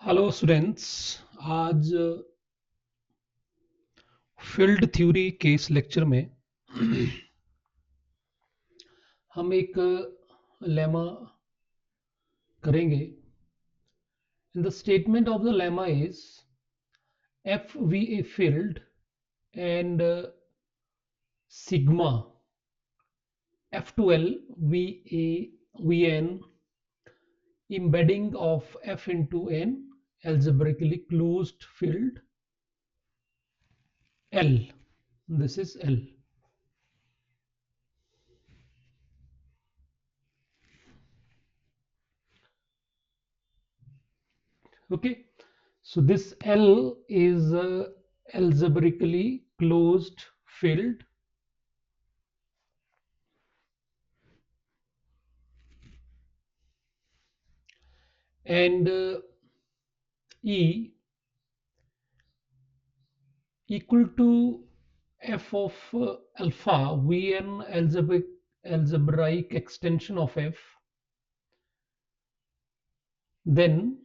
Hello students. आज field theory के इस लेक्चर में हम एक लेमा करेंगे। The statement of the lemma is F be a field and sigma F to L be a be an embedding of f into n algebraically closed field L. This is L. Okay, so this L is a algebraically closed field, and E equal to f of alpha Vn algebraic extension of f, then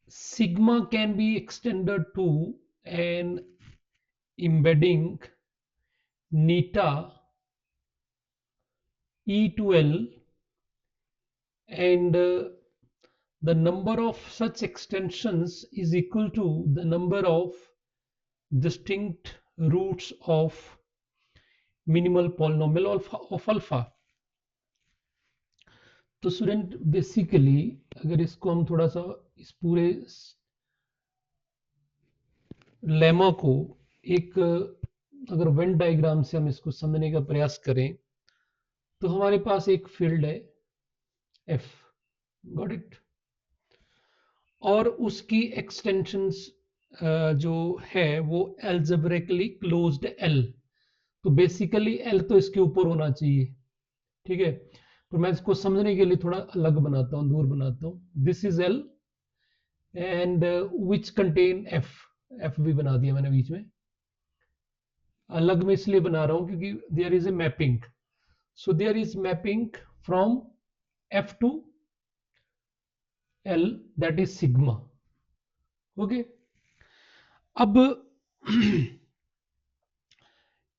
sigma can be extended to an embedding neta E to L, and the number of such extensions is equal to the number of distinct roots of minimal polynomial of alpha. तो student basically अगर इसको हम थोड़ा सा इस पूरे lemma को एक अगर वेन डायग्राम से हम इसको समझने का प्रयास करें तो हमारे पास एक फील्ड है एफ, गॉट इट, और उसकी एक्सटेंशंस जो है वो एल्जेब्रिकली क्लोज्ड एल। तो बेसिकली एल तो इसके ऊपर होना चाहिए, ठीक है। तो मैं इसको समझने के लिए थोड़ा अलग बनाता हूँ, दूर बनाता हूँ। This is L and which contain F, F भी बना दिया मैंने बीच में। अलग में इसलिए बना रहा हूँ क्योंकि there is a mapping, so there is mapping from F to L, that is sigma. Okay, अब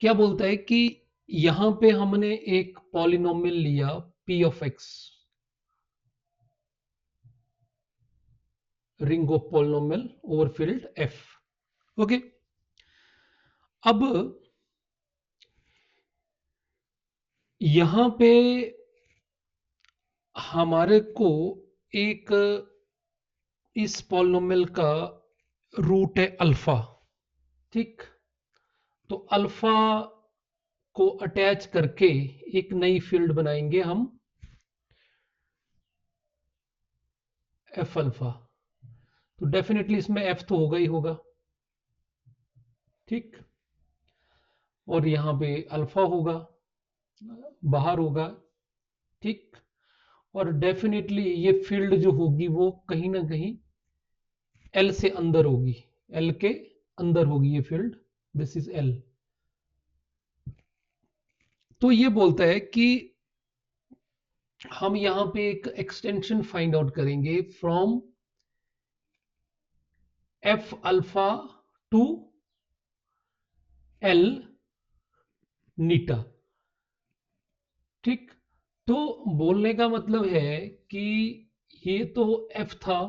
क्या बोलता है कि यहां पे हमने एक पॉलिनोमियल लिया p of x, ring of polynomial over field f। Okay, अब यहां पे हमारे को एक इस पॉलिनोमियल का रूट है अल्फा, ठीक। तो अल्फा को अटैच करके एक नई फील्ड बनाएंगे हम एफ अल्फा। तो डेफिनेटली इसमें एफ तो होगा ही होगा, ठीक। और यहां पे अल्फा होगा, बाहर होगा, ठीक। और डेफिनेटली ये फील्ड जो होगी वो कहीं ना कहीं एल से अंदर होगी, एल के अंदर होगी ये फील्ड। This is L. तो ये बोलता है कि हम यहां पे एक एक्सटेंशन फाइंड आउट करेंगे from F alpha to L eta, ठीक। तो बोलने का मतलब है कि ये तो एफ था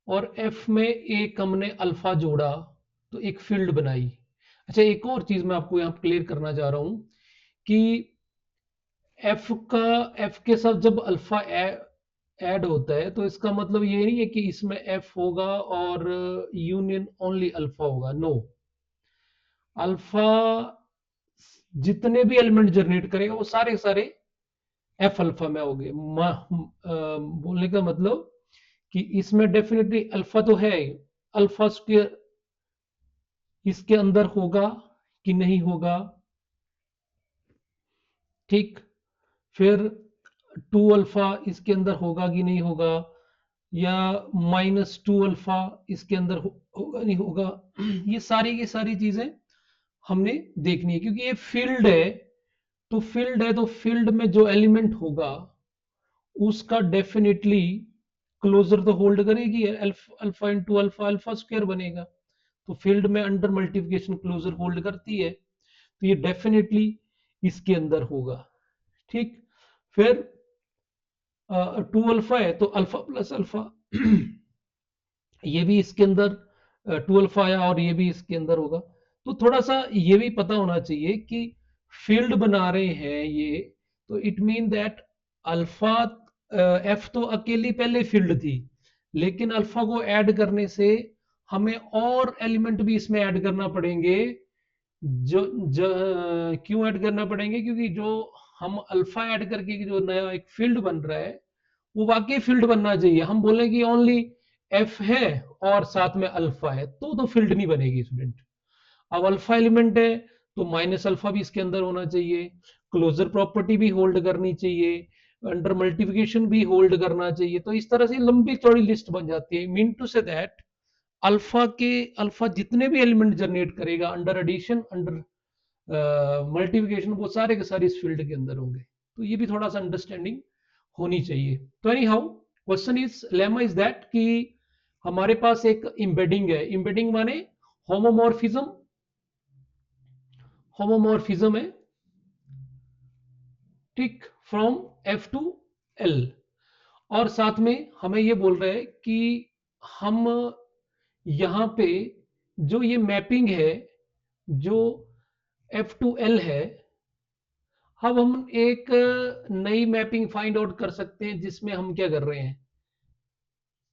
और एफ में एक हमने अल्फा जोड़ा तो एक फील्ड बनाई। अच्छा, एक और चीज मैं आपको यहां क्लियर करना चाह रहा हूं कि एफ के साथ जब अल्फा ऐड होता है तो इसका मतलब ये नहीं है कि इसमें एफ होगा और यूनियन ओनली अल्फा होगा। नो, अल्फा जितने भी एलिमेंट जनरेट करेगा वो सारे सारे एफ अल्फा में होंगे। बोलने का मतलब कि इसमें डेफिनेटली अल्फा तो है, अल्फा स्क्वायर इसके अंदर होगा कि नहीं होगा, ठीक। फिर टू अल्फा इसके अंदर होगा कि नहीं होगा, या माइनस टू अल्फा इसके अंदर होगा नहीं होगा। ये सारी की सारी चीजें हमने देखनी है क्योंकि ये फील्ड है। तो फील्ड है तो फील्ड में जो एलिमेंट होगा उसका डेफिनेटली क्लोजर तो होल्ड करेगी, alpha into alpha alpha square बनेगा, तो फील्ड में अंडर मल्टीप्लिकेशन क्लोजर होल्ड करती है, तो ये डेफिनेटली इसके अंदर होगा। ठीक, फिर 2 अल्फा है तो अल्फा प्लस अल्फा ये भी इसके अंदर 2 अल्फा आया और ये भी इसके अंदर होगा। तो थोड़ा सा ये भी पता होना चाहिए कि फील्ड बना रहे हैं ये, तो it mean that alpha F तो अकेली पहले फील्ड थी, लेकिन अल्फा को ऐड करने से हमें और एलिमेंट भी इसमें ऐड करना पड़ेंगे। जो क्यों ऐड करना पड़ेंगे, क्योंकि जो हम अल्फा ऐड करके जो नया एक फील्ड बन रहा है वो वाकई फील्ड बनना चाहिए। हम बोले कि ओनली एफ है और साथ में अल्फा है तो फील्ड नहीं बनेगी स्टूडेंट। अब अल्फा एलिमेंट है तो माइनस अल्फा भी इसके अंदर होना चाहिए, क्लोजर प्रॉपर्टी भी होल्ड करनी चाहिए, अंडर मल्टीप्लिकेशन भी होल्ड करना चाहिए। तो इस तरह से लंबी चौड़ी लिस्ट बन जाती है। Mean to say that alpha जितने भी एलिमेंट जनरेट करेगा अंडर एडिशन अंडर मल्टीप्लिकेशन, वो सारे के सारे इस फील्ड के अंदर होंगे। तो ये भी थोड़ा सा अंडरस्टैंडिंग होनी चाहिए। तो any how question is lemma is that कि हमारे पास एक इम्बेडिंग है, इम्बेडिंग माने होमोमॉर्फिज्म, होमोमॉर्फिज्म है, ठीक, फ्रॉम एफ टू एल, और साथ में हमें ये बोल रहे हैं कि हम यहां पे जो ये मैपिंग है जो एफ टू एल है, अब हम एक नई मैपिंग फाइंड आउट कर सकते हैं जिसमें हम क्या कर रहे हैं,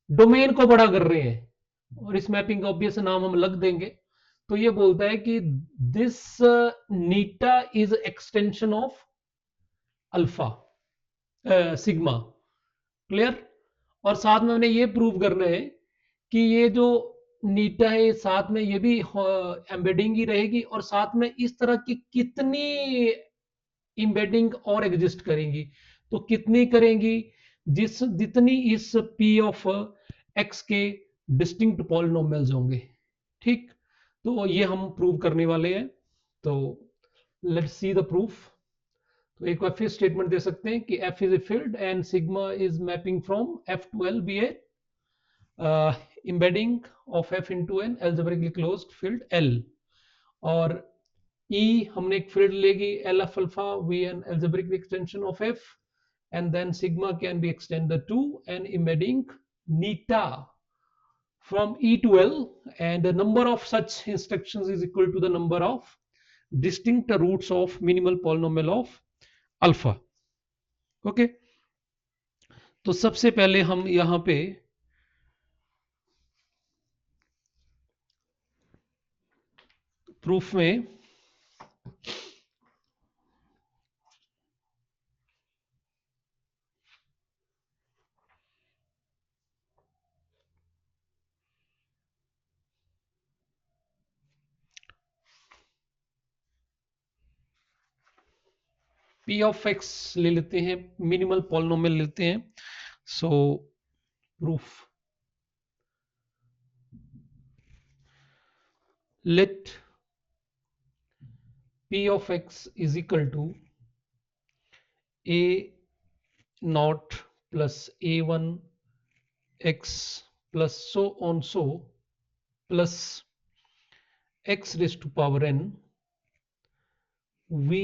डोमेन को बड़ा कर रहे हैं, और इस मैपिंग का ऑब्वियस नाम हम लग देंगे। तो ये बोलता है कि this Neeta is extension of alpha sigma, clear. और साथ में हमने ये प्रूव करना है कि ये जो नीटा है साथ में ये भी एम्बेडिंग ही रहेगी, और साथ में इस तरह की कितनी एम्बेडिंग और एग्जिस्ट करेंगी, तो कितनी करेंगी, जितनी इस पी ऑफ एक्स के डिस्टिंक्ट पॉलिनोमियल्स होंगे। ठीक, तो ये हम प्रूव करने वाले हैं। तो लेट्स सी द प्रूफ। तो एक बार फिर स्टेटमेंट दे सकते हैं कि F is a field and sigma is mapping from F to L be a embedding of f into an algebraically closed field L, और E हमने एक फील्ड लेगी L of alpha we an algebraic extension of f, and then sigma can be extended to an embedding neta from E to L, and the number of such instructions is equal to the number of distinct roots of minimal polynomial of alpha. Okay, तो सबसे पहले हम यहां पे proof में P of x ले लेते हैं, मिनिमल पॉलिनोमियल लेते हैं। So proof, let P of x is equal to a naught plus a1 x plus so on so plus x raised to power n v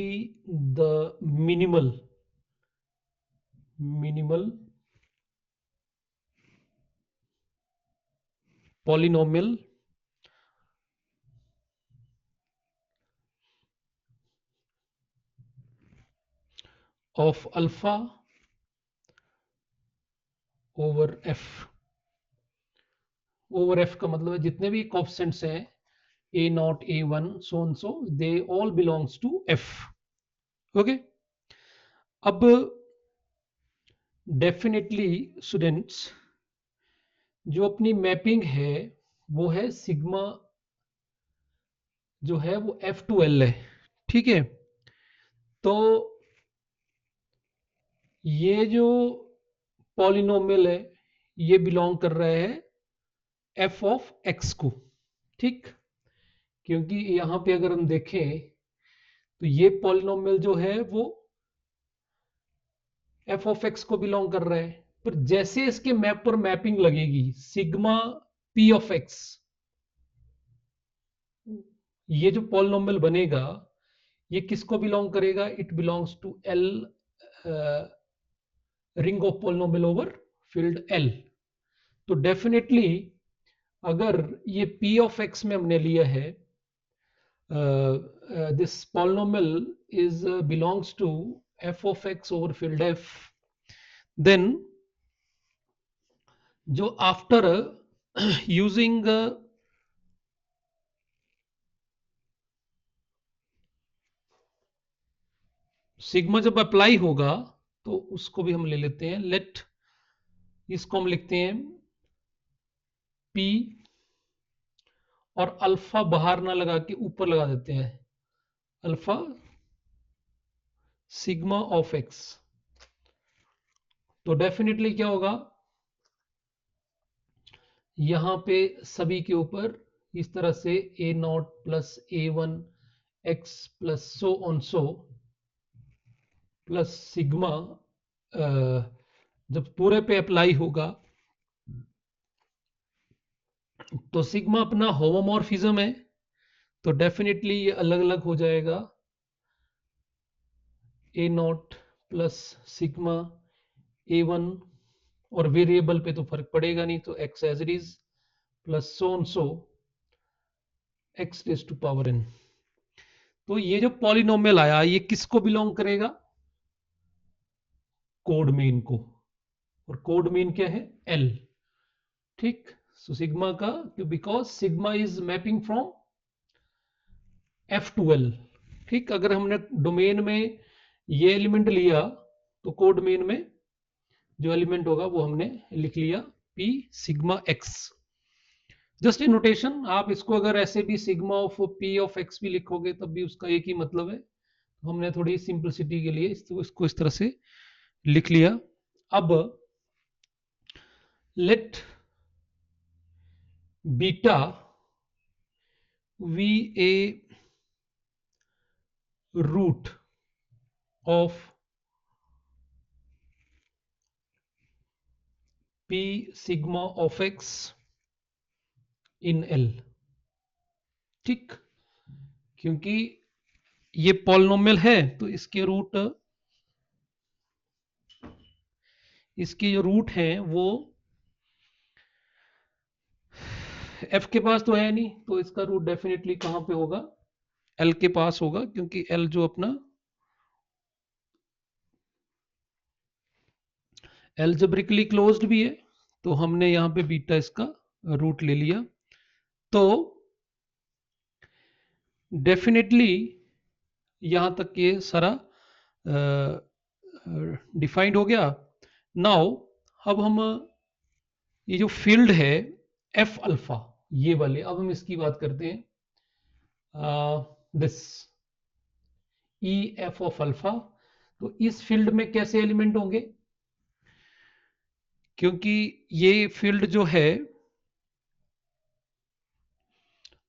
the minimal polynomial of alpha over f। Over F का मतलब है जितने भी coefficients हैं A nought A one so and so they all belongs to F. Okay, अब definitely students जो अपनी mapping है वो है सिग्मा जो है वो एफ टू एल है, ठीक है। तो ये जो पॉलिनोमियल है ये बिलोंग कर रहा है एफ ऑफ एक्स को, ठीक, क्योंकि यहां पे अगर हम देखें तो ये पॉलिनोमियल जो है वो एफ ऑफ एक्स को बिलोंग कर रहा है। पर जैसे इसके मैप पर मैपिंग लगेगी सिग्मा पी ऑफ एक्स, ये जो पॉलिनोमियल बनेगा ये किसको बिलोंग करेगा? It belongs to L, ring of polynomial over field L. तो डेफिनेटली अगर ये p ऑफ x में हमने लिया है, this polynomial is belongs to f of x over field f, then जो आफ्टर यूजिंग सिग्मा जब अप्लाई होगा तो उसको भी हम ले लेते हैं। लेट इसको हम लिखते हैं p, और अल्फा बाहर ना लगा के ऊपर लगा देते हैं, अल्फा सिग्मा ऑफ x। तो डेफिनेटली क्या होगा, यहां पे सभी के ऊपर इस तरह से a not plus A one x plus so on so plus sigma, जब पूरे पे अप्लाई होगा तो सिग्मा अपना होमोमॉर्फिज्म है, तो डेफिनेटली ये अलग अलग हो जाएगा, A nought plus sigma A one, और वेरिएबल पे तो फर्क पड़ेगा नहीं, तो X as it is plus so on so X raise to power N. तो ये जो पॉलिनोमियल आया ये किसको बिलोंग करेगा? कोड मीन को, और कोड मीन क्या है? एल। ठीक, सो सिग्मा का, because sigma is mapping from F to L. ठीक, अगर हमने डोमेन में ये एलिमेंट लिया तो कोड मीन में जो एलिमेंट होगा वो हमने लिख लिया P sigma x. Just a notation, आप इसको अगर ऐसे भी sigma of P of x भी लिखोगे तब भी उसका एक ही मतलब है। हमने थोड़ी सिंपलिसिटी के लिए इसको इस तरह से लिख लिया। अब let beta be a root of p sigma of x in L। ठीक, क्योंकि ये पॉलिनोमियल है तो इसके रूट, इसके जो रूट हैं वो f के पास तो है नहीं, तो इसका रूट डेफिनेटली कहां पे होगा? L के पास होगा, क्योंकि L जो अपना एल्जेब्रिकली क्लोज्ड भी है, तो हमने यहां पे बीटा इसका रूट ले लिया। तो डेफिनेटली यहां तक ये सारा डिफाइंड हो गया। नाउ अब हम ये जो फील्ड है एफ अल्फा, ये वाले, अब हम इसकी बात करते हैं। This E F of alpha, तो इस फील्ड में कैसे एलिमेंट होंगे? क्योंकि ये फील्ड जो है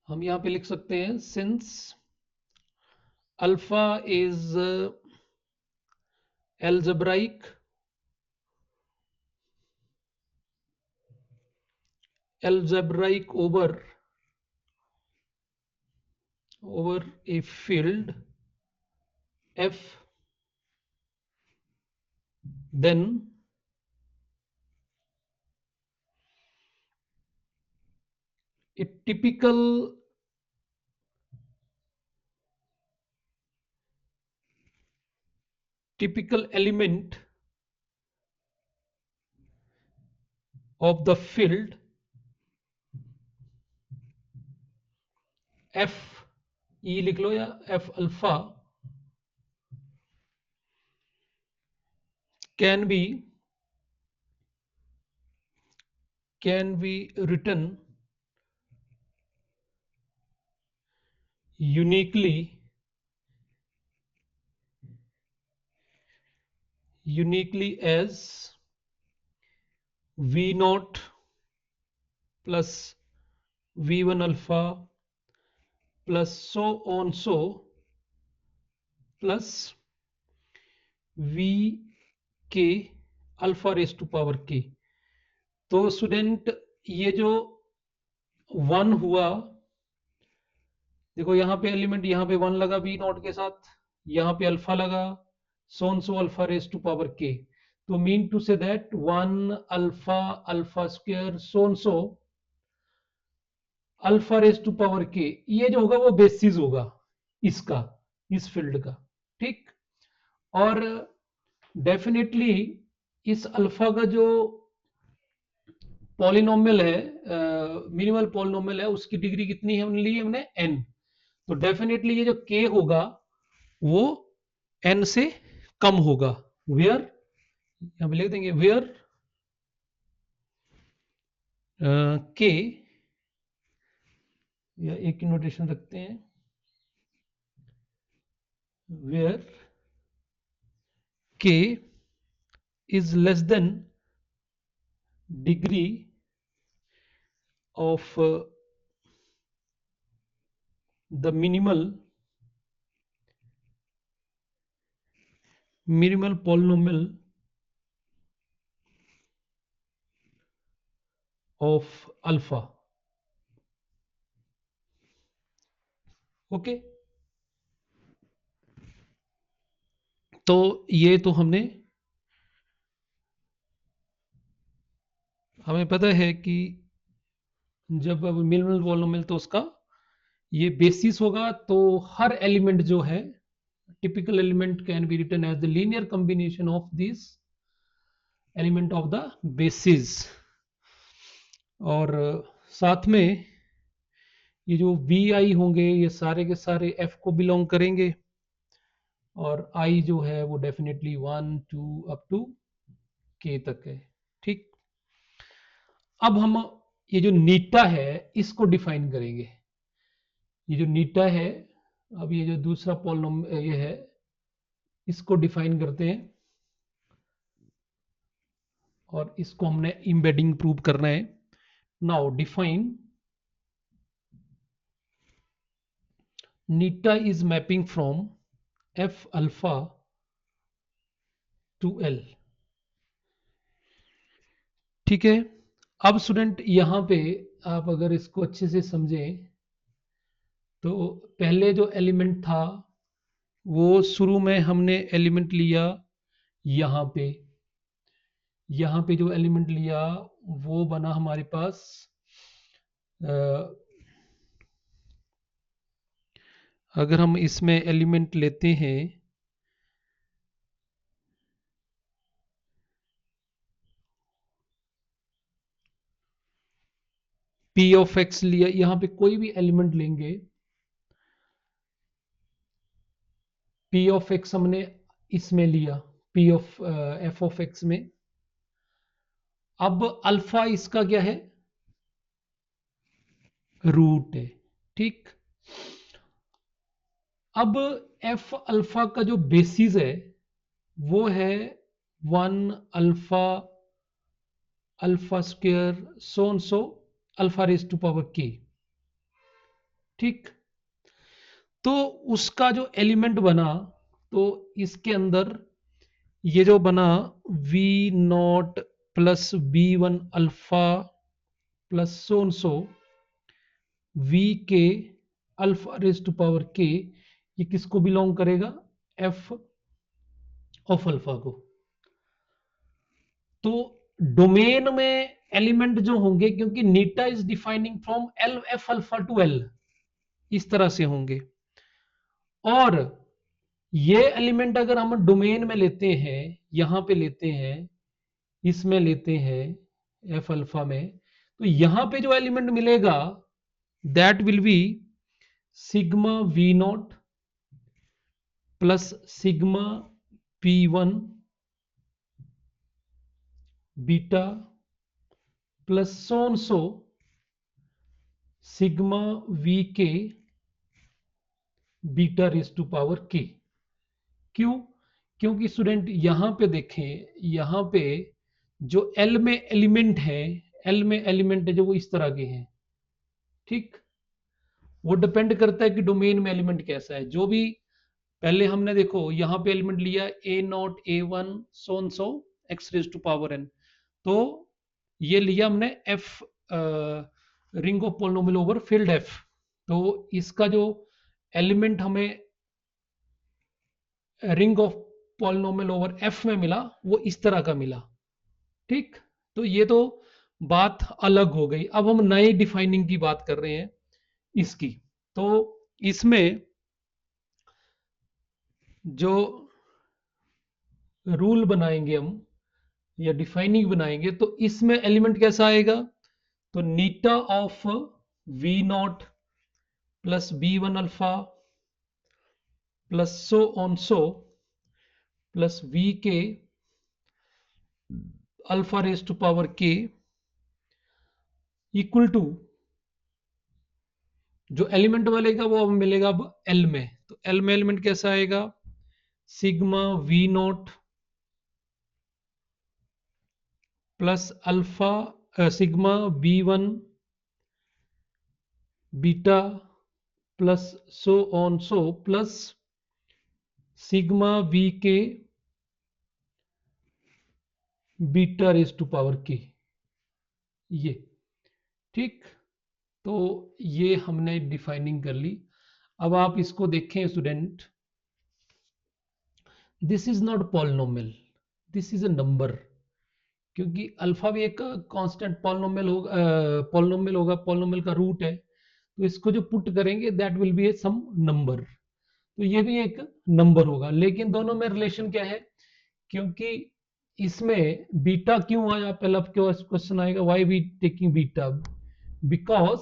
हम यहां पे लिख सकते हैं, since alpha is algebraic over a field f, then a typical element of the field f, e लिख लो या f alpha, can be written uniquely as v naught plus v1 alpha plus so on so plus v k alpha raise to power K. तो student ये जो 1 हुआ, देखो यहाँ पे element, यहाँ पे 1 लगा बी नॉट के साथ, यहाँ पे अल्फा लगा, so alpha raise to power K. तो mean to say that 1 alpha alpha square so alpha raise to power K, ये जो होगा वो बेसिस होगा इसका, इस फील्ड का। ठीक, और डेफिनेटली इस अल्फा का जो पॉलिनोमियल है, मिनिमल पॉलिनोमियल है, उसकी डिग्री कितनी है हमने ली, हमने n। तो डेफिनेटली ये जो k होगा वो n से कम होगा। वेयर, यहां पे लिख देंगे वेयर k, या एक की नोटेशन रखते हैं, where k is less than degree of the minimal polynomial of alpha। Okay, तो ये तो हमें पता है कि जब मिनिमल पॉलिनोमियल तो उसका ये बेसिस होगा, तो हर एलिमेंट जो है, typical element can be written as the linear combination of this element of the basis. और साथ में ये जो वी आई होंगे ये सारे के सारे एफ को बिलोंग करेंगे, और आई जो है वो डेफिनेटली 1 2 अप टू के तक है। ठीक, अब हम ये जो नीटा है इसको डिफाइन करेंगे। ये जो नीटा है, अब ये जो दूसरा पॉलिनोम ये है, इसको डिफाइन करते हैं, और इसको हमने एम्बेडिंग प्रूव करना है। Now define Neeta is mapping from F alpha to L. ठीक है, अब स्टूडेंट यहां पे आप अगर इसको अच्छे से समझें, तो पहले जो एलिमेंट था वो शुरू में हमने एलिमेंट लिया यहाँ पे, यहाँ पे जो एलिमेंट लिया वो बना हमारे पास अगर हम इसमें एलिमेंट लेते हैं, पी ऑफ एक्स लिया, यहाँ पे कोई भी एलिमेंट लेंगे, पी ऑफ एक्स हमने इसमें लिया, P of F of x में। अब अल्फा इसका क्या है, रूट है। ठीक, अब एफ अल्फा का जो बेसिस है वो है 1 alpha alpha square so alpha raise to power K. ठीक, तो उसका जो एलिमेंट बना, तो इसके अंदर ये जो बना V not plus B one alpha plus so we K alpha raise to power K, ये किसको बिलोंग करेगा, एफ ऑफ अल्फा को। तो डोमेन में एलिमेंट जो होंगे, क्योंकि eta is defining from L F alpha to L, इस तरह से होंगे। और ये एलिमेंट अगर हम डोमेन में लेते हैं, यहां पे लेते हैं, इसमें लेते हैं एफ अल्फा में, तो यहां पे जो एलिमेंट मिलेगा that will B sigma we not plus sigma P one beta plus so sigma we के बीटा रेज टू पावर के। क्यों, क्योंकि स्टूडेंट यहां पे देखें, यहां पे जो एल में एलिमेंट है, एल में एलिमेंट है जो वो इस तरह के हैं। ठीक, वो डिपेंड करता है कि डोमेन में एलिमेंट कैसा है। जो भी पहले हमने देखो यहां पे एलिमेंट लिया A nought A one so x raise to power n। तो ये लिया हमने f ring of polynomial over field f। तो इसका जो एलिमेंट हमें ring of polynomial over f में मिला वो इस तरह का मिला। ठीक, तो ये तो बात अलग हो गई। अब हम नए डिफाइनिंग की बात कर रहे हैं इसकी। तो इसमें जो रूल बनाएंगे हम या डिफाइनिंग बनाएंगे तो इसमें एलिमेंट कैसा आएगा, तो eta of we not plus B one alpha plus so on so plus B K alpha raise to power K equal to जो एलिमेंट मिलेगा वो अब मिलेगा अब एल में। तो एल में एलिमेंट कैसा आएगा, sigma we not plus alpha sigma B one beta plus so on so plus sigma we के beta raise to power K. ये ठीक, तो ये हमने डिफाइनिंग कर ली। अब आप इसको देखें student, this is not polynomial, this is a number, क्योंकि अल्फा भी एक कांस्टेंट पॉलिनोमियल होगा, पॉलिनोमियल का रूट है। तो इसको जो पुट करेंगे that will be a some number, तो ये भी एक नंबर होगा। लेकिन दोनों में रिलेशन क्या है, क्योंकि इसमें बीटा क्यों आया, पहला क्वेश्चन आएगा why we taking beta, because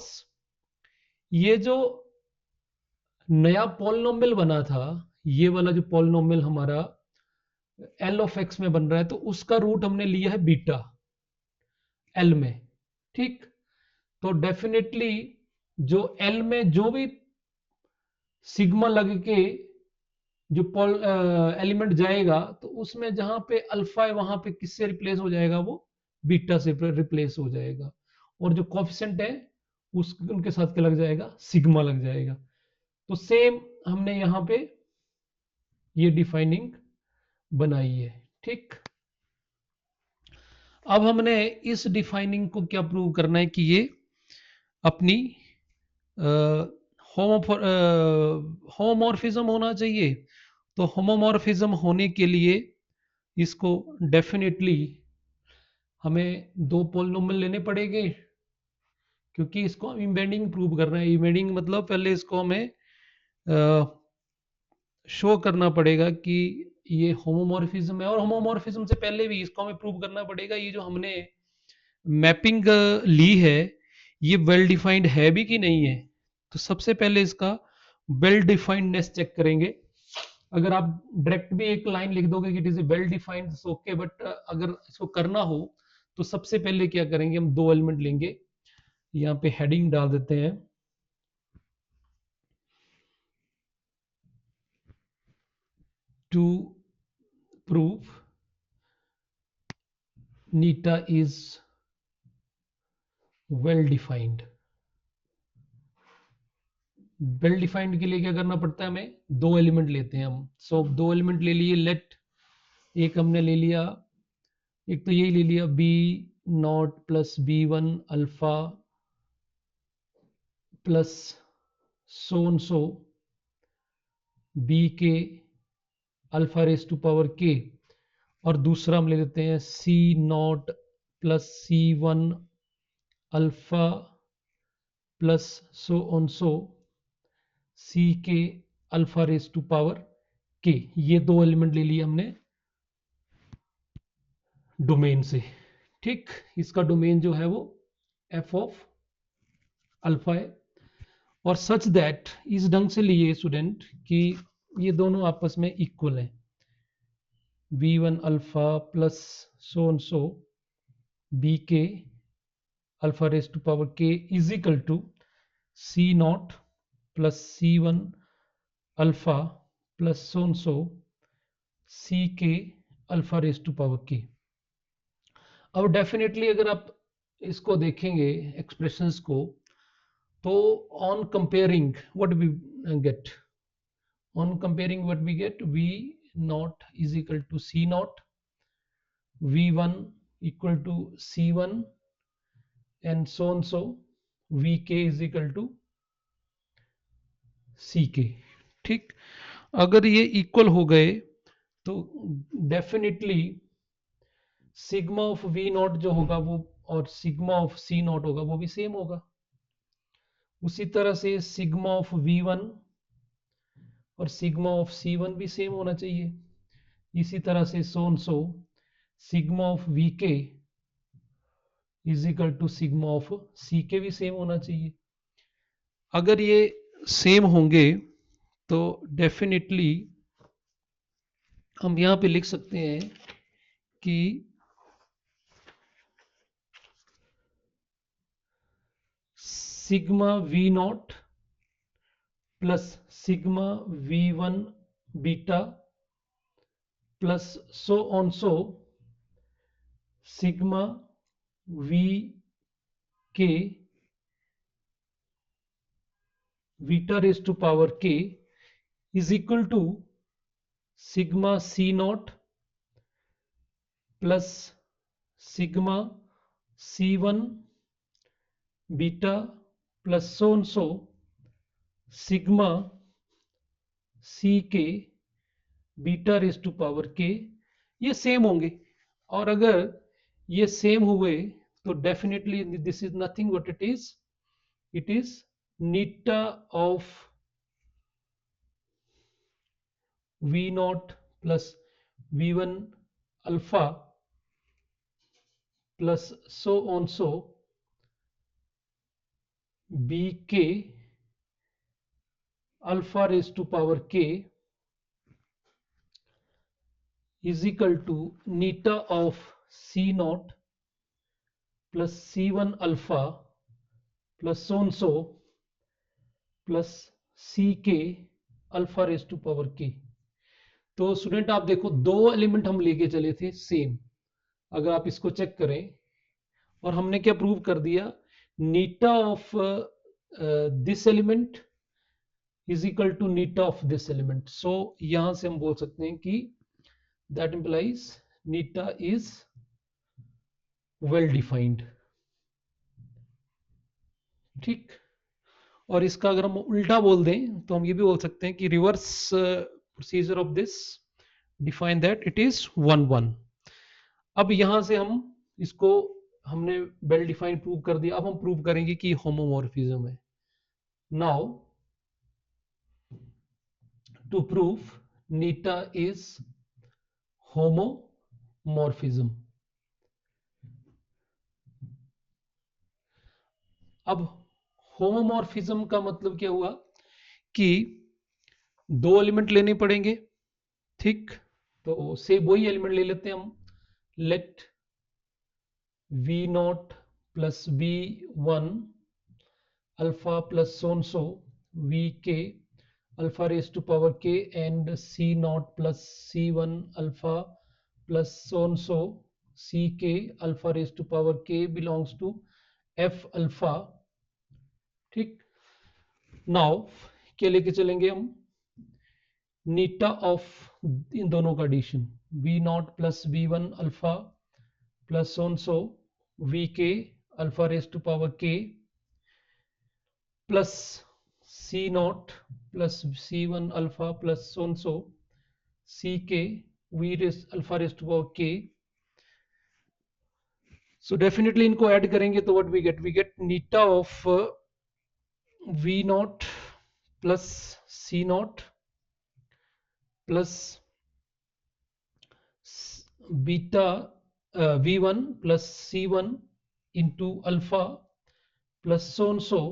ये जो नया पॉलिनोमियल बना था, ये वाला जो पॉलिनोमियल हमारा एल ऑफ एक्स में बन रहा है, तो उसका रूट हमने लिया है बीटा एल में। ठीक, तो डेफिनेटली जो एल में जो भी सिग्मा लग के जो एलिमेंट जाएगा, तो उसमें जहां पे अल्फा है वहां पे किससे रिप्लेस हो जाएगा, वो बीटा से रिप्लेस हो जाएगा। और जो कॉफिशेंट है उस उनके साथ क्या लग जाएगा, सिग्मा लग जाएगा। तो सेम हमने यहाँ पे ये डिफाइनिंग बनाई है। ठीक, अब हमने इस डिफाइनिंग को क्या प्रूव करना है कि ये अपनी होमोमॉर्फिज्म होना चाहिए। तो होमोमॉर्फिज्म होने के लिए इसको डेफिनेटली हमें दो पॉलिनोमियल लेने पड़ेंगे, क्योंकि इसको हम इम्बेडिंग प्रूव कर रहे हैं। इम्बेडिंग मतलब पहले इसको हमें शो करना पड़ेगा कि ये होमोमॉर्फिज्म है, और होमोमॉर्फिज्म से पहले भी इसको हमें प्रूव करना पड़ेगा ये जो हमने मैपिंग ली है ये वेल डिफाइंड है भी कि नहीं है। तो सबसे पहले इसका वेल डिफाइंडनेस चेक करेंगे। अगर आप डायरेक्ट भी एक लाइन लिख दोगे कि it is well defined okay, but अगर इसको करना हो तो सबसे पहले क्या करेंगे, हम दो एलिमेंट लेंगे, यहाँ पे हेडिंग डाल देते हैं to prove eta is well defined. Well defined के लिए क्या करना पड़ता है, हमें दो एलिमेंट लेते हैं हम। सो दो एलिमेंट ले लिए, लेट एक हमने ले लिया, एक तो यही ले लिया B nought plus B one alpha plus so on so B K alpha raise to power K, और दूसरा हम ले लेते हैं C not plus C one alpha plus so on so C K alpha raise to power K. ये दो element ले लिए हमने डोमेन से। ठीक, इसका डोमेन जो है वो एफ ऑफ अल्फा है, और सच दैट इस ढंग से लिए स्टूडेंट कि ये दोनों आपस में इक्वल है, B one alpha plus so on so B K alpha raise to power K is equal to C not plus C one alpha plus so on so C K alpha raise to power के। अब definitely अगर आप इसको देखेंगे expressions को, तो on comparing what we get, on comparing what we get, V not is equal to C not V1 equal to C1 and so Vk is equal to Ck। ठीक, अगर ये इक्वल हो गए तो definitely sigma of we not जो होगा वो और सिग्मा ऑफ सी नॉट होगा वो भी सेम होगा। उसी तरह से सिग्मा ऑफ वी वन और सिग्मा ऑफ सी वन भी सेम होना चाहिए। इसी तरह से so sigma of B K is equal to sigma of C K भी सेम होना चाहिए। अगर ये सेम होंगे तो डेफिनेटली हम यहां पे लिख सकते हैं कि sigma we not plus sigma we one beta plus so sigma we के beta raise to power K is equal to sigma C not plus sigma C one beta plus so sigma C K beta raise to power K, ये same होंगे। और अगर ये same हुए तो definitely this is nothing what it is eta of we not plus we one alpha plus so B K alpha raise to power K is equal to neta of C naught plus C1 alpha plus so plus CK alpha raise to power K. तो student आप देखो दो element हम लेके चले थे same, अगर आप इसको चेक करें, और हमने क्या प्रूव कर दिया, eta of this element is equal to eta of this element. So यहां से हम बोल सकते हैं कि that implies neta is well defined। ठीक, और इसका अगर हम उल्टा बोल दें तो हम ये भी बोल सकते हैं कि reverse procedure of this define that it is 1 1। अब यहां से हम इसको हमने वेल डिफाइन प्रूव कर दिया। अब हम प्रूव करेंगे कि होमोमॉर्फिज्म है। Now to prove eta is homomorphism. अब होमोमॉर्फिज्म का मतलब क्या हुआ कि दो एलिमेंट लेने पड़ेंगे। ठीक, तो से वही एलिमेंट ले लेते हैं हम। Let B not plus we one alpha plus so we K alpha raise to power K and C not plus C one alpha plus so C K alpha raise to power K belongs to F alpha. ठीक, now क्या लेके चलेंगे हम, eta of इन दोनों का addition, B not plus we one alpha plus so we K alpha raise to power के plus C not plus C one alpha plus so C K V raise alpha raise to power K. So definitely इनको add करेंगे तो what we get eta of we not plus C not plus beta V one plus C one into alpha plus so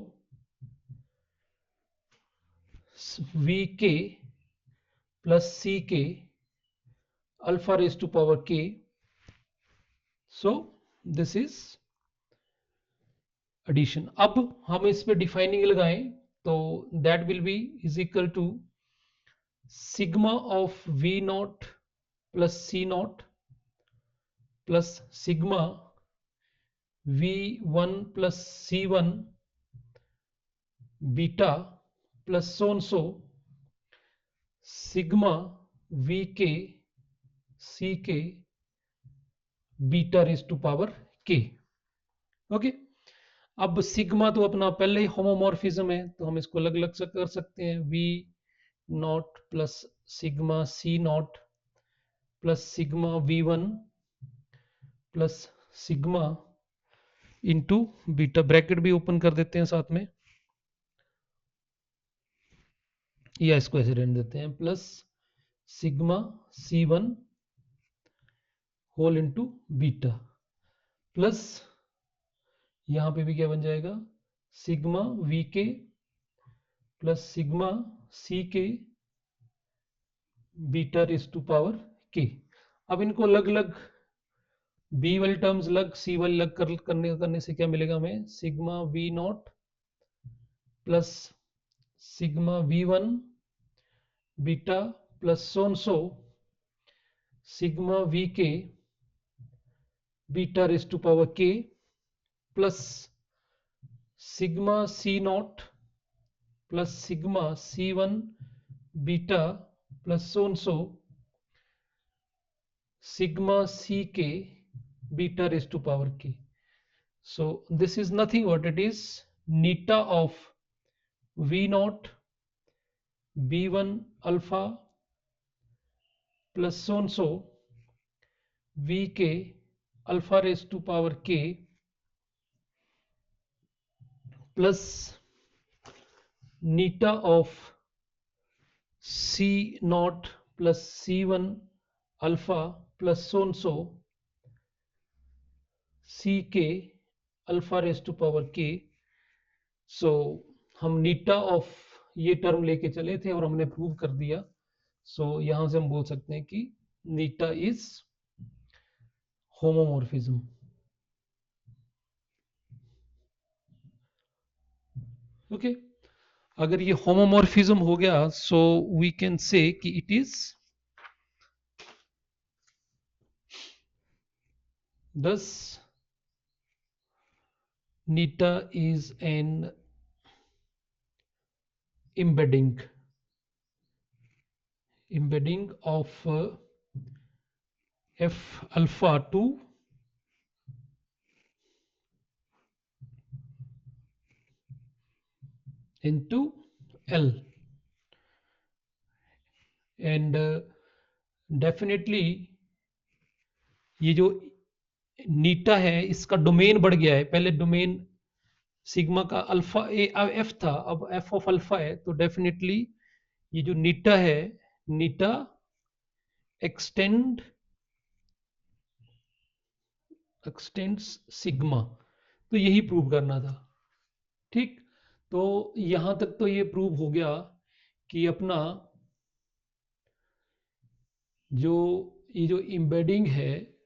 we K plus C K alpha raise to power K. So this is addition. अब हम इस पे defining लगाएं तो that will be is equal to sigma of we not plus C not plus sigma we one plus C one beta plus so sigma we K C K beta raise to power K. Okay, अब sigma तो अपना पहले ही homomorphism है, तो हम इसको अलग अलग से कर सकते हैं। V not plus sigma C not plus sigma we one plus sigma into beta, bracket भी ओपन कर देते हैं साथ में, या इसको ऐसे रहने देते हैं, प्लस सिग्मा सी one whole into beta, plus यहां पे भी क्या बन जाएगा, sigma we K plus sigma C K beta raise to power के। अब इनको अलग अलग, बी वाली टर्म्स अलग सी वाली अलग करने से क्या मिलेगा हमें, sigma we not plus sigma we one beta plus so on so sigma we के बीटा रेज टू पावर के plus sigma C not plus sigma C one beta plus so on so sigma ck beta raised to power k. So this is nothing what it is, neta of v naught b1 alpha plus so and so vk alpha raised to power k plus neta of c naught plus c1 alpha plus so and so ck alpha raised to power k. सो हम eta of ये term लेके चले थे और हमने prove कर दिया। सो यहां से हम बोल सकते हैं कि नीटा इज होमोमॉर्फिज्म। ओके, अगर ये होमोमॉर्फिज्म हो गया, सो वी कैन से कि it is thus neta is an embedding of f alpha 2 into L, and definitely ये जो नीटा है इसका डोमेन बढ़ गया है। पहले डोमेन सिग्मा का अल्फा एफ था, अब एफ ऑफ अल्फा है, तो डेफिनेटली ये जो नीटा है, नीटा एक्सटेंड्स सिग्मा, तो यही प्रूव करना था। ठीक, तो यहां तक तो ये प्रूव हो गया कि अपना जो ये जो एम्बेडिंग है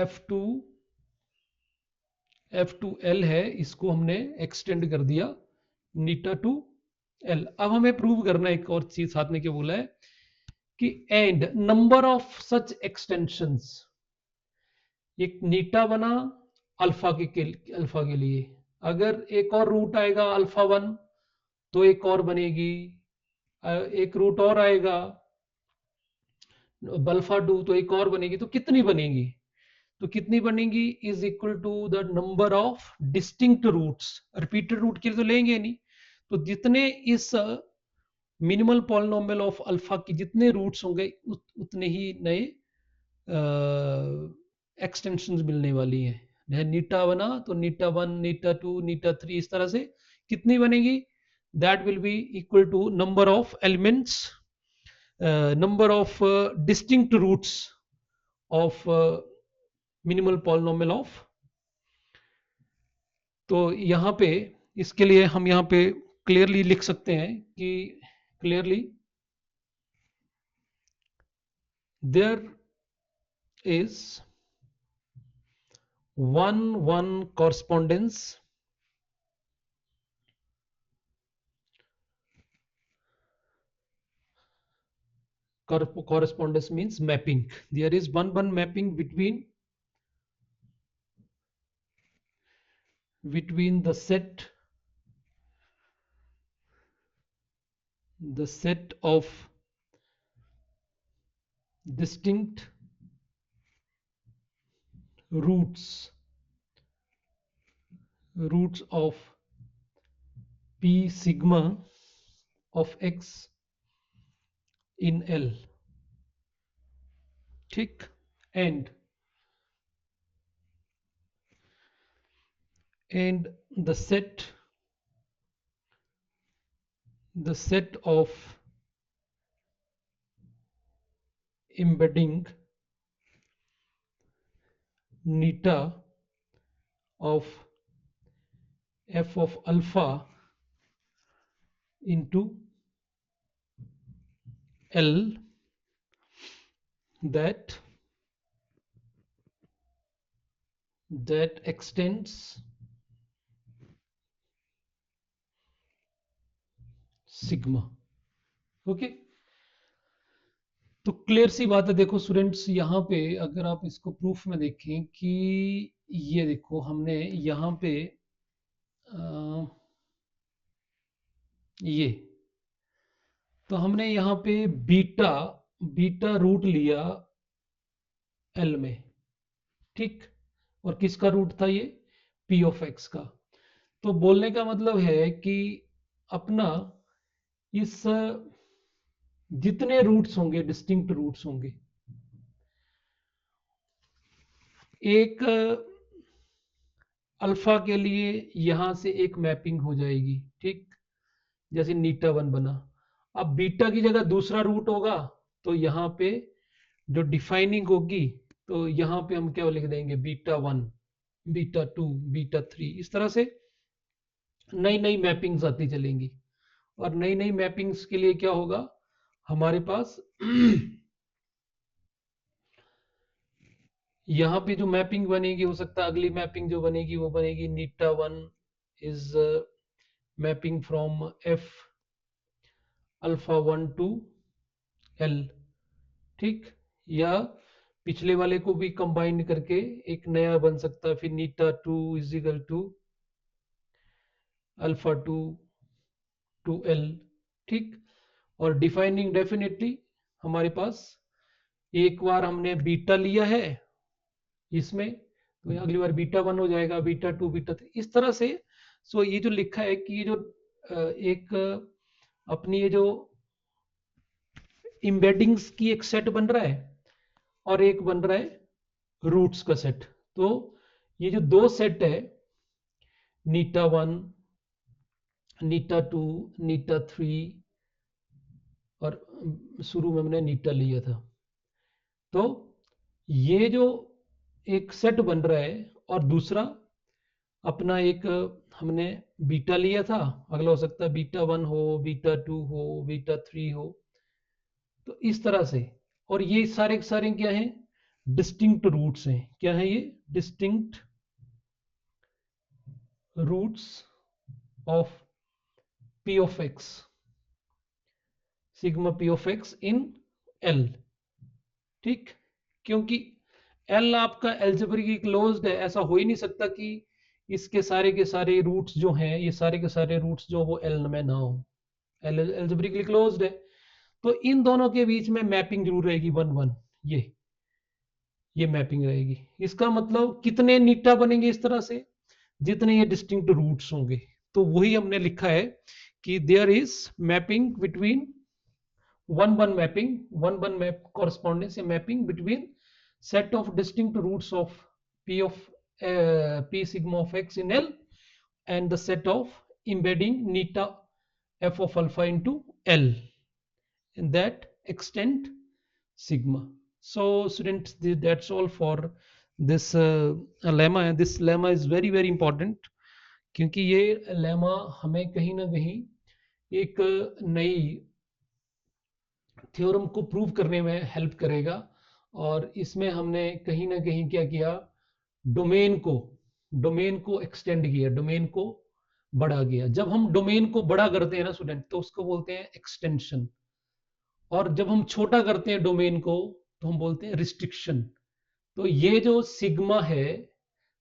F2 L है, इसको हमने एक्सटेंड कर दिया नीटा टू L। अब हमें प्रूव करना एक और चीज साथ में क्या बोला है कि and number of such extensions, एक नीटा बना अल्फा के लिए, अगर एक और रूट आएगा अल्फा वन तो एक और बनेगी, एक रूट और आएगा अल्फा टू तो एक और बनेगी, तो कितनी बनेगी, तो कितनी बनेगी is equal to the number of distinct roots. Repeated root के लिए तो लेंगे नहीं, तो जितने इस मिनिमल पॉलिनोमियल ऑफ अल्फा की जितने रूट्स होंगे उतने ही नए एक्सटेंशन मिलने वाली हैं। नीटा बना तो नीटा वन नीटा टू नीटा थ्री, इस तरह से कितनी बनेगी, that will be equal to number of elements, number of distinct roots of minimal polynomial of. तो यहाँ पे इसके लिए हम यहाँ पे क्लियरली लिख सकते हैं कि clearly there is 1-1 correspondence means mapping. There is 1-1 mapping between the set of distinct roots of p sigma of x in L, ठीक, and the set of embedding neta of f of alpha into L that extends sigma. Okay, तो clear सी बात है। देखो students, यहाँ पे अगर आप इसको प्रूफ में देखें कि ये देखो हमने यहाँ पे ये तो हमने यहाँ पे बीटा बीटा रूट लिया एल में, ठीक, और किसका रूट था ये, पी ऑफ एक्स का। तो बोलने का मतलब है कि अपना इस जितने रूट्स होंगे, डिस्टिंक्ट रूट्स होंगे, एक अल्फा के लिए यहां से एक मैपिंग हो जाएगी, ठीक, जैसे नीटा वन बना। अब बीटा की जगह दूसरा रूट होगा तो यहाँ पे जो डिफाइनिंग होगी, तो यहाँ पे हम क्या लिख देंगे, beta one, beta two, beta three, इस तरह से नई नई मैपिंग्स आती चलेंगी। और नई नई मैपिंग्स के लिए क्या होगा हमारे पास यहाँ पे जो मैपिंग बनेगी, हो सकता है अगली मैपिंग जो बनेगी वो बनेगी नीटा one is mapping from F alpha one to L, ठीक, या पिछले वाले को भी कंबाइन करके एक नया बन सकता है, फिर नीटा two is equal to alpha two to L, ठीक। और डिफाइनिंग डेफिनेटली हमारे पास एक बार हमने बीटा लिया है इसमें, तो अगली बार बीटा वन हो जाएगा, बीटा टू, बीटा थ्री, इस तरह से। सो ये जो लिखा है कि ये जो एक अपनी ये जो इम्बेडिंग्स की एक सेट बन रहा है और एक बन रहा है रूट्स का सेट। तो ये जो दो सेट है, नीटा वन, नीटा टू, नीटा थ्री, और शुरू में हमने नीटा लिया था, तो ये जो एक सेट बन रहा है और दूसरा अपना एक हमने बीटा लिया था, अगला हो सकता है बीटा वन हो, बीटा टू हो, बीटा थ्री हो, तो इस तरह से। और ये सारे के सारे क्या हैं, डिस्टिंक्ट रूट्स हैं। क्या है ये, distinct roots of P of X, sigma P of X in L, ठीक, क्योंकि एल आपका एल्जेब्रिकली क्लोज्ड है, ऐसा हो ही नहीं सकता कि इसके सारे के सारे रूट्स जो हैं, ये सारे के सारे रूट्स जो वो एल में ना हो, एल एल्जेब्रिकली क्लोज्ड है। तो इन दोनों के बीच में मैपिंग जरूर रहेगी, वन वन, ये मैपिंग रहेगी। इसका मतलब कितने नीटा बनेंगे इस तरह से, जितने ये डिस्टिंक्ट रूट्स होंगे। तो वही हमने लिखा है कि there is mapping between one one map correspondence या mapping between set of distinct roots of p sigma of x in L and the set of embedding neta f of alpha into L in that extent sigma. So students, that's all for this lemma, and this lemma is very very important क्योंकि ये lemma हमें कहीं ना कहीं एक नई theorem को prove करने में हेल्प करेगा। और इसमें हमने कहीं ना कहीं क्या किया, डोमेन को एक्सटेंड किया, डोमेन को बढ़ा गया। जब हम डोमेन को बड़ा करते हैं ना स्टूडेंट, तो उसको बोलते हैं एक्सटेंशन, और जब हम छोटा करते हैं डोमेन को तो हम बोलते हैं रिस्ट्रिक्शन। तो ये जो सिग्मा है,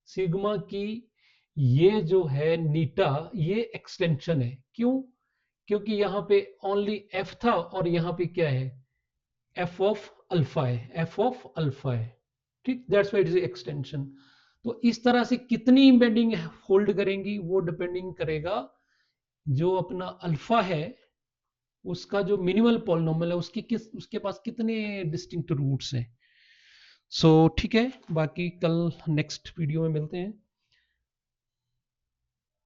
सिग्मा की ये जो है नीटा, ये एक्सटेंशन है। क्यों, क्योंकि यहाँ पे ओनली एफ था और यहाँ पे क्या है, एफ ऑफ अल्फा है, एफ ऑफ अल्फा है, ठीक, that's why it is extension. तो इस तरह से कितनी एम्बेडिंग होल्ड करेंगी वो डिपेंडिंग करेगा जो अपना अल्फा है उसका जो मिनिमल पॉलिनोमियल है उसके पास कितने डिस्टिंक्ट रूट्स हैं। सो ठीक है, बाकी कल नेक्स्ट वीडियो में मिलते हैं।